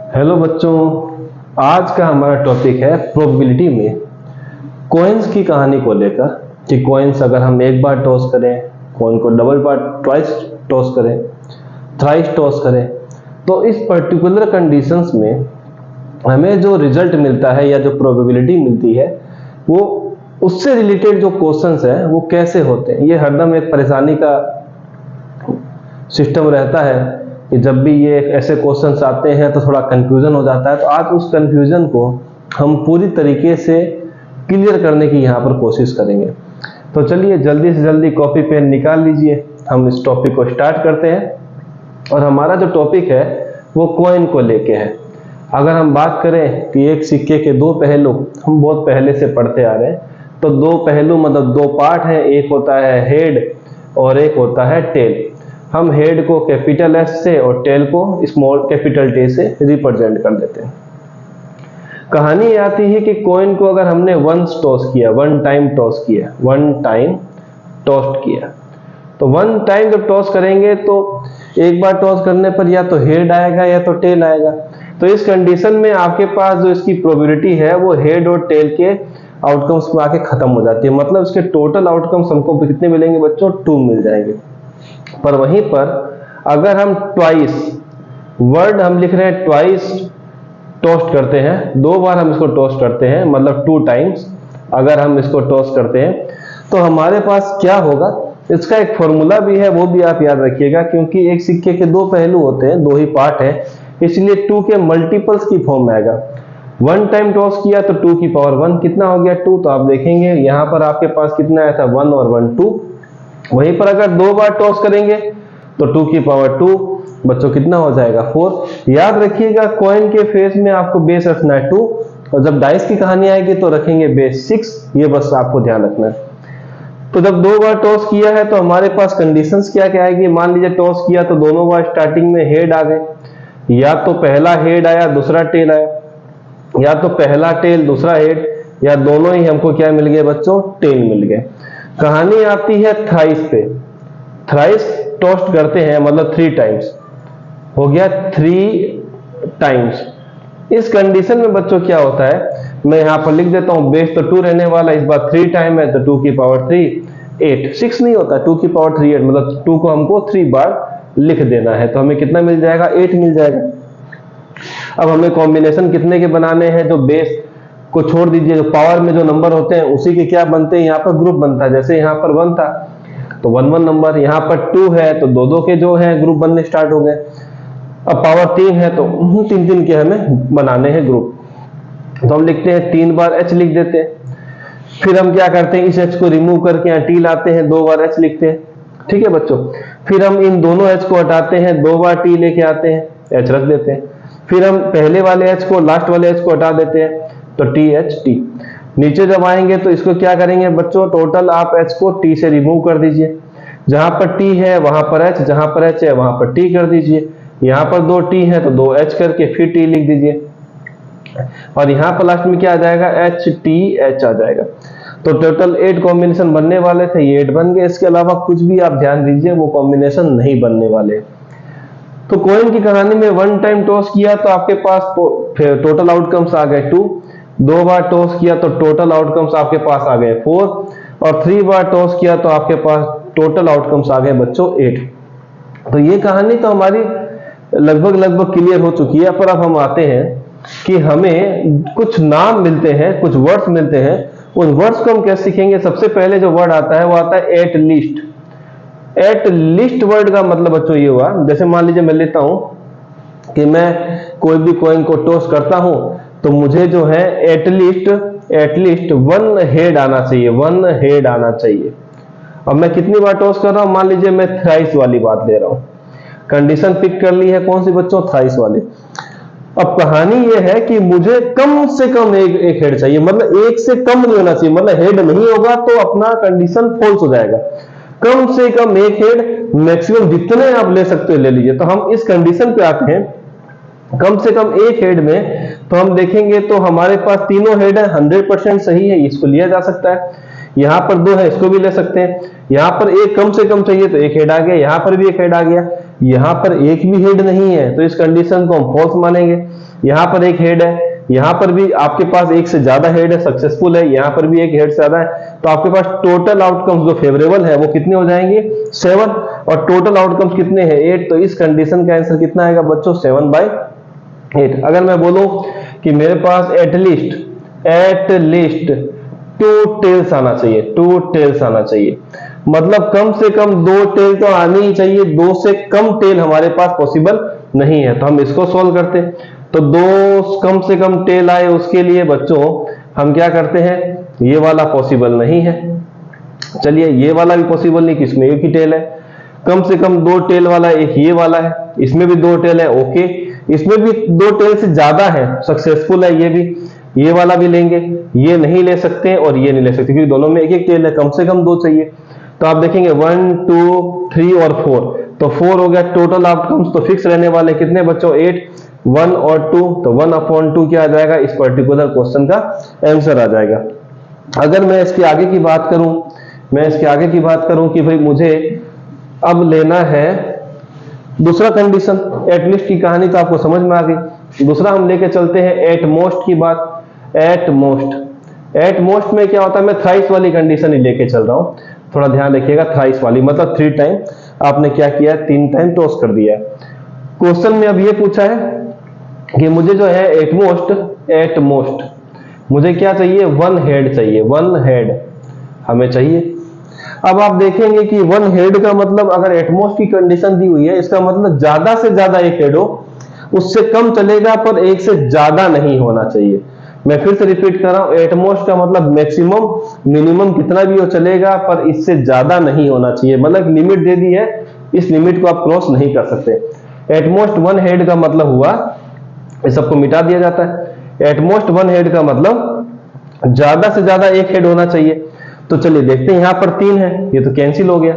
Hello बच्चों, आज का हमारा टॉपिक है प्रोबेबिलिटी में कॉइन्स की कहानी को लेकर कि कॉइन्स अगर हम एक बार टॉस करें, कॉइन को डबल बार ट्वाइस टॉस करें, थ्राइस टॉस करें, तो इस पर्टिकुलर कंडीशंस में हमें जो रिजल्ट मिलता है या जो प्रोबेबिलिटी मिलती है वो उससे रिलेटेड जो क्वेश्चंस है वो कैसे होते हैं। ये हरदम एक परेशानी का सिस्टम रहता है कि जब भी ये ऐसे क्वेश्चंस आते हैं तो थोड़ा कंफ्यूजन हो जाता है। तो आज उस कंफ्यूजन को हम पूरी तरीके से क्लियर करने की यहाँ पर कोशिश करेंगे। तो चलिए जल्दी से जल्दी कॉपी पेन निकाल लीजिए, हम इस टॉपिक को स्टार्ट करते हैं। और हमारा जो टॉपिक है वो कॉइन को लेके है। अगर हम बात करें कि एक सिक्के के दो पहलू, हम बहुत पहले से पढ़ते आ रहे हैं, तो दो पहलू मतलब दो पार्ट हैं, एक होता है हेड और एक होता है टेल। हम हेड को कैपिटल एस से और टेल को स्मॉल कैपिटल टी से रिप्रेजेंट कर देते हैं। कहानी ये आती है कि कॉइन को अगर हमने वंस टॉस किया, वन टाइम टॉस किया, वन टाइम टॉस किया, तो वन टाइम जब टॉस करेंगे तो एक बार टॉस करने पर या तो हेड आएगा या तो टेल आएगा। तो इस कंडीशन में आपके पास जो इसकी प्रोबेबिलिटी है वो हेड और टेल के आउटकम्स में आके खत्म हो जाती है। मतलब इसके टोटल आउटकम्स हमको कितने मिलेंगे बच्चों? 2 मिल जाएंगे। पर वहीं पर अगर हम ट्वाइस, वर्ड हम लिख रहे हैं ट्वाइस टोस्ट करते हैं, दो बार हम इसको टोस्ट करते हैं, मतलब 2 टाइम्स अगर हम इसको टोस्ट करते हैं तो हमारे पास क्या होगा, इसका एक फॉर्मूला भी है, वो भी आप याद रखिएगा। क्योंकि एक सिक्के के दो पहलू होते हैं, दो ही पार्ट है, इसलिए 2 के मल्टीपल्स की फॉर्म में आएगा। वन टाइम टॉस किया तो 2 की पावर 1 कितना हो गया? 2। तो आप देखेंगे यहां पर आपके पास कितना आया था? 1 और 1 2। वहीं पर अगर दो बार टॉस करेंगे तो 2 की पावर 2 बच्चों कितना हो जाएगा? 4। याद रखिएगा कॉइन के फेस में आपको बेस रखना है 2, और जब डाइस की कहानी आएगी तो रखेंगे बेस 6। ये बस आपको ध्यान रखना है। तो जब दो बार टॉस किया है तो हमारे पास कंडीशंस क्या क्या आएगी? मान लीजिए टॉस किया तो दोनों बार स्टार्टिंग में हेड आ गए, या तो पहला हेड आया दूसरा टेल आया, या तो पहला टेल दूसरा हेड, या दोनों ही हमको क्या मिल गए बच्चों? टेल मिल गए। कहानी आती है थ्राइस पे। थ्राइस टॉस्ट करते हैं मतलब 3 टाइम्स, हो गया 3 टाइम्स। इस कंडीशन में बच्चों क्या होता है, मैं यहां पर लिख देता हूं, बेस तो 2 रहने वाला, इस बार 3 टाइम है तो 2 की पावर 3 8, 6 नहीं होता, 2 की पावर 3 8, मतलब 2 को हमको 3 बार लिख देना है। तो हमें कितना मिल जाएगा? 8 मिल जाएगा। अब हमें कॉम्बिनेशन कितने के बनाने हैं? जो बेस को छोड़ दीजिए, जो पावर में जो नंबर होते हैं उसी के क्या बनते हैं? यहाँ पर ग्रुप बनता है। जैसे यहाँ पर 1 था तो 1 1 नंबर, यहाँ पर 2 है तो 2 2 के जो है ग्रुप बनने स्टार्ट हो गए। अब पावर 3 है तो 3 3 के हमें बनाने हैं ग्रुप। तो हम लिखते हैं 3 बार एच लिख देते हैं। फिर हम क्या करते हैं, इस एच को रिमूव करके यहाँ टी लाते हैं, 2 बार एच लिखते हैं। ठीक है बच्चों। फिर हम इन दोनों एच को हटाते हैं, 2 बार टी लेके आते हैं, एच रख देते हैं। फिर हम पहले वाले एच को, लास्ट वाले एच को हटा देते हैं, तो टी एच टी। नीचे जब आएंगे तो इसको क्या करेंगे बच्चों? टोटल आप एच को टी से रिमूव कर दीजिए। जहां पर टी है वहां पर एच, जहां पर एच है वहां पर टी कर दीजिए। यहां पर 2 टी है तो 2 एच करके फिर टी लिख दीजिए, और यहां पर लास्ट में क्या आ जाएगा? एच टी एच आ जाएगा। तो टोटल 8 कॉम्बिनेशन बनने वाले थे, ये 8 बन गए। इसके अलावा कुछ भी आप ध्यान दीजिए वो कॉम्बिनेशन नहीं बनने वाले। तो कॉइन की कहानी में वन टाइम टॉस किया तो आपके पास टोटल आउटकम्स आ गए 2, 2 बार टॉस किया तो टोटल आउटकम्स आपके पास आ गए 4, और 3 बार टॉस किया तो आपके पास टोटल आउटकम्स आ गए बच्चों 8। तो ये कहानी तो हमारी लगभग क्लियर हो चुकी है। पर अब हम आते हैं कि हमें कुछ नाम मिलते हैं, कुछ वर्ड्स मिलते हैं, उन वर्ड्स को हम कैसे सीखेंगे। सबसे पहले जो वर्ड आता है वो आता है at least. At least word का मतलब बच्चों ये हुआ, जैसे मान लीजिए मैं लेता हूं कि मैं कोई भी कॉइन को टॉस करता हूं तो मुझे जो है एटलीस्ट 1 हेड आना चाहिए, 1 हेड आना चाहिए। अब मैं कितनी बार टॉस कर रहा हूं? मान लीजिए मैं थ्राइस वाली बात ले रहा हूं। कंडीशन पिक कर ली है, कौन सी बच्चों? थ्राइस वाली। अब कहानी ये है कि मुझे कम से कम एक हेड चाहिए, मतलब एक से कम नहीं होना चाहिए, मतलब हेड नहीं होगा तो अपना कंडीशन फॉल्स हो जाएगा। कम से कम एक हेड, मैक्सिमम जितने आप ले सकते हो ले लीजिए। तो हम इस कंडीशन पे आते हैं कम से कम एक हेड में, तो हम देखेंगे तो हमारे पास तीनों हेड है, 100% सही है, इसको लिया जा सकता है। यहाँ पर 2 है, इसको भी ले सकते हैं। यहाँ पर एक कम से कम चाहिए तो एक हेड आ गया, यहाँ पर भी एक हेड आ गया। यहां पर एक भी हेड नहीं है तो इस कंडीशन को हम फॉल्स मानेंगे। यहां पर एक हेड है, यहां पर भी आपके पास एक से ज्यादा हेड है, सक्सेसफुल है, यहां पर भी एक हेड से ज्यादा है, तो आपके पास टोटल आउटकम्स जो फेवरेबल है वो कितने हो जाएंगे 7, और टोटल आउटकम्स कितने हैं 8, तो इस कंडीशन का आंसर कितना आएगा बच्चों 7/8। अगर मैं बोलूं कि मेरे पास एटलीस्ट 2 टेल्स आना चाहिए, 2 टेल्स आना चाहिए, मतलब कम से कम 2 टेल तो आनी ही चाहिए, 2 से कम टेल हमारे पास पॉसिबल नहीं है। तो हम इसको सॉल्व करते हैं, तो 2 कम से कम टेल आए उसके लिए बच्चों हम क्या करते हैं, ये वाला पॉसिबल नहीं है, चलिए ये वाला भी पॉसिबल नहीं, किसमें एक ही टेल है, कम से कम 2 टेल वाला एक ये वाला है, इसमें भी 2 टेल है, ओके, इसमें भी 2 टेल से ज्यादा है, सक्सेसफुल है ये भी, ये वाला भी लेंगे, ये नहीं ले सकते और ये नहीं ले सकते क्योंकि दोनों में एक एक टेल है, कम से कम 2 चाहिए। तो आप देखेंगे 1 2 3 और 4, तो 4 हो गया टोटल आउटकम्स, तो फिक्स रहने वाले कितने बच्चों 8, 1 और 2, तो 1/2 क्या आ जाएगा, इस पर्टिकुलर क्वेश्चन का आंसर आ जाएगा। अगर मैं इसके आगे की बात करूं, कि भाई मुझे अब लेना है दूसरा कंडीशन, एटलीस्ट की कहानी तो आपको समझ में आ गई। दूसरा हम लेके चलते हैं एटमोस्ट की बात। एटमोस्ट में क्या होता है, मैं थ्राइस वाली कंडीशन ही लेके चल रहा हूं, थोड़ा ध्यान रखिएगा, थ्राइस वाली मतलब 3 टाइम आपने क्या किया, 3 टाइम टॉस कर दिया है। क्वेश्चन में अब ये पूछा है कि मुझे जो है एटमोस्ट मुझे क्या चाहिए, 1 हेड चाहिए, 1 हेड हमें चाहिए। अब आप देखेंगे कि 1 हेड का मतलब अगर एटमोस्ट की कंडीशन दी हुई है, इसका मतलब ज्यादा से ज्यादा एक हेड हो, उससे कम चलेगा पर एक से ज्यादा नहीं होना चाहिए। मैं फिर से रिपीट कर रहा हूं, एटमोस्ट का मतलब मैक्सिमम मिनिमम कितना भी हो चलेगा पर इससे ज्यादा नहीं होना चाहिए, मतलब लिमिट दे दी है, इस लिमिट को आप क्रॉस नहीं कर सकते। एटमोस्ट 1 हेड का मतलब हुआ, इस सबको मिटा दिया जाता है, एटमोस्ट 1 हेड का मतलब ज्यादा से ज्यादा एक हेड होना चाहिए। तो चलिए देखते हैं, यहां पर 3 है, ये तो कैंसिल हो गया,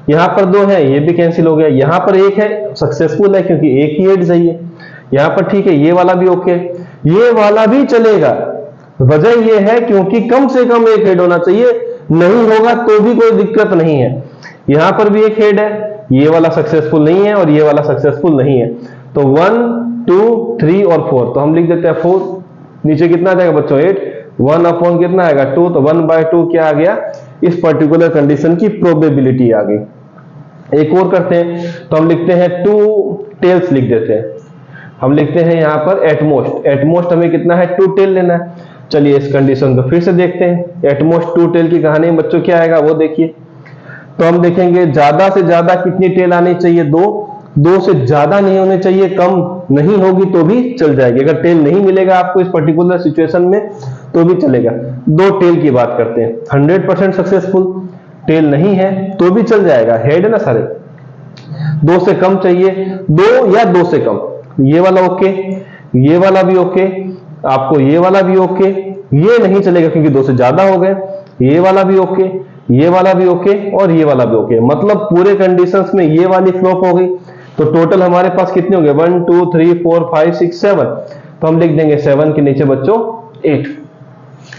यहां पर 2 है, ये भी कैंसिल हो गया, यहां पर 1 है, सक्सेसफुल है क्योंकि एक ही हेड चाहिए, यहां पर ठीक है, ये वाला भी ओके, ये वाला भी चलेगा। वजह ये है क्योंकि कम से कम एक हेड होना चाहिए, नहीं होगा तो भी कोई दिक्कत नहीं है। यहां पर भी एक हेड है, ये वाला सक्सेसफुल नहीं है और ये वाला सक्सेसफुल नहीं है, तो 1 2 3 और 4, तो हम लिख देते हैं 4, नीचे कितना आ जाएगा बच्चों 8, 1 कितना आएगा 2, तो 1/2 क्या आ गया, इस पर्टिकुलर कंडीशन की प्रोबेबिलिटी आ गई। एक और करते हैं, तो हम लिखते हैं 2 टेल्स लिख देते हैं, हम लिखते हैं यहां पर एटमोस्ट हमें कितना है 2 टेल लेना है। चलिए इस कंडीशन को फिर से देखते हैं, एटमोस्ट 2 टेल की कहानी में बच्चों क्या आएगा वो देखिए। तो हम देखेंगे ज्यादा से ज्यादा कितनी टेल आनी चाहिए, 2 से ज्यादा नहीं होने चाहिए, कम नहीं होगी तो भी चल जाएगी, अगर टेल नहीं मिलेगा आपको इस पर्टिकुलर सिचुएशन में तो भी चलेगा। 2 टेल की बात करते हैं, 100% सक्सेसफुल, टेल नहीं है तो भी चल जाएगा, हेड है ना सारे, 2 से कम चाहिए, 2 या 2 से कम, ये वाला ओके, ये वाला भी ओके, आपको ये वाला भी ओके, ये नहीं चलेगा क्योंकि 2 से ज्यादा हो गए, ये वाला भी ओके, ये वाला भी ओके और ये वाला भी ओके, मतलब पूरे कंडीशंस में ये वाली फ्लॉप हो गई। तो टोटल हमारे पास कितने हो गए 1 2 3 4 5 6 7, तो हम लिख देंगे 7 के नीचे बच्चों 8।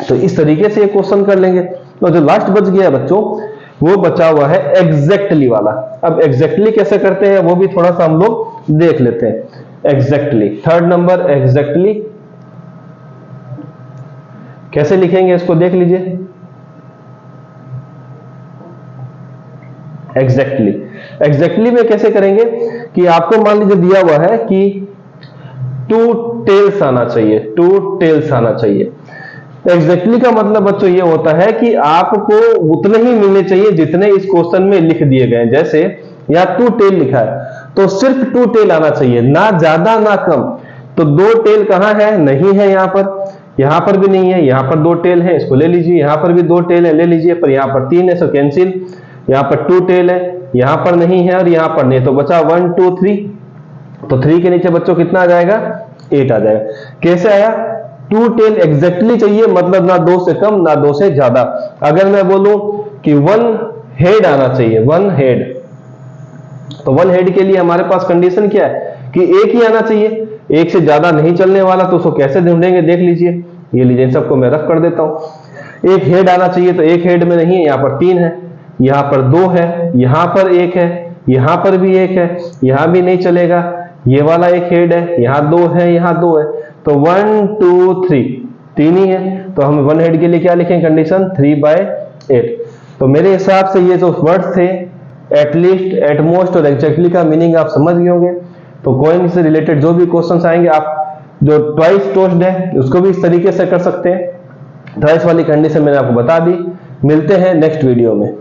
तो इस तरीके से ये क्वेश्चन कर लेंगे। तो जो लास्ट बच गया है बच्चों वो बचा हुआ है एग्जैक्टली वाला। अब एग्जैक्टली कैसे करते हैं वो भी थोड़ा सा हम लोग देख लेते हैं। एग्जैक्टली 3rd नंबर, एग्जैक्टली कैसे लिखेंगे इसको देख लीजिए। एग्जैक्टली में कैसे करेंगे कि आपको मान लीजिए दिया हुआ है कि 2 टेल्स आना चाहिए, 2 टेल्स आना चाहिए। एग्जैक्टली का मतलब बच्चों ये होता है कि आपको उतने ही मिलने चाहिए जितने इस क्वेश्चन में लिख दिए गए। जैसे यहाँ 2 टेल लिखा है तो सिर्फ 2 टेल आना चाहिए, ना ज्यादा ना कम। तो 2 टेल कहां है, नहीं है यहां पर भी नहीं है, यहां पर 2 टेल है, इसको ले लीजिए, यहां पर भी 2 टेल है, ले लीजिए, पर यहां पर 3 है सो कैंसिल, यहां पर 2 टेल है, यहां पर नहीं है और यहां पर नहीं, तो बचा 1 2 3, तो 3 के नीचे बच्चों कितना आ जाएगा 8 आ जाएगा। कैसे आया, 2 टेल एग्जैक्टली चाहिए, मतलब ना 2 से कम ना 2 से ज्यादा। अगर मैं बोलूं कि 1 हेड आना चाहिए, 1 हेड, तो 1 हेड के लिए हमारे पास कंडीशन क्या है कि एक ही आना चाहिए, एक से ज्यादा नहीं चलने वाला, तो उसको कैसे ढूंढेंगे देख लीजिए। ये लीजिए, इन सबको मैं रफ कर देता हूं। एक हेड आना चाहिए, तो एक हेड में नहीं है, यहां पर 3 है, यहां पर 2 है, यहां पर 1 है, यहां पर भी एक है, यहां भी नहीं चलेगा, ये वाला एक हेड है, यहां 2 है, यहां 2 है, तो 1 2 3 तीन ही है, तो हम वन हेड के लिए क्या लिखेंगे कंडीशन 3/8। तो मेरे हिसाब से ये जो वर्ड थे एटलीस्ट, एटमोस्ट और एग्जैक्टली का मीनिंग आप समझ गए होंगे। तो कॉइन से रिलेटेड जो भी क्वेश्चंस आएंगे, आप जो ट्वाइस टोस्ड है उसको भी इस तरीके से कर सकते हैं। ट्वाइस वाली कंडीशन मैंने आपको बता दी। मिलते हैं नेक्स्ट वीडियो में।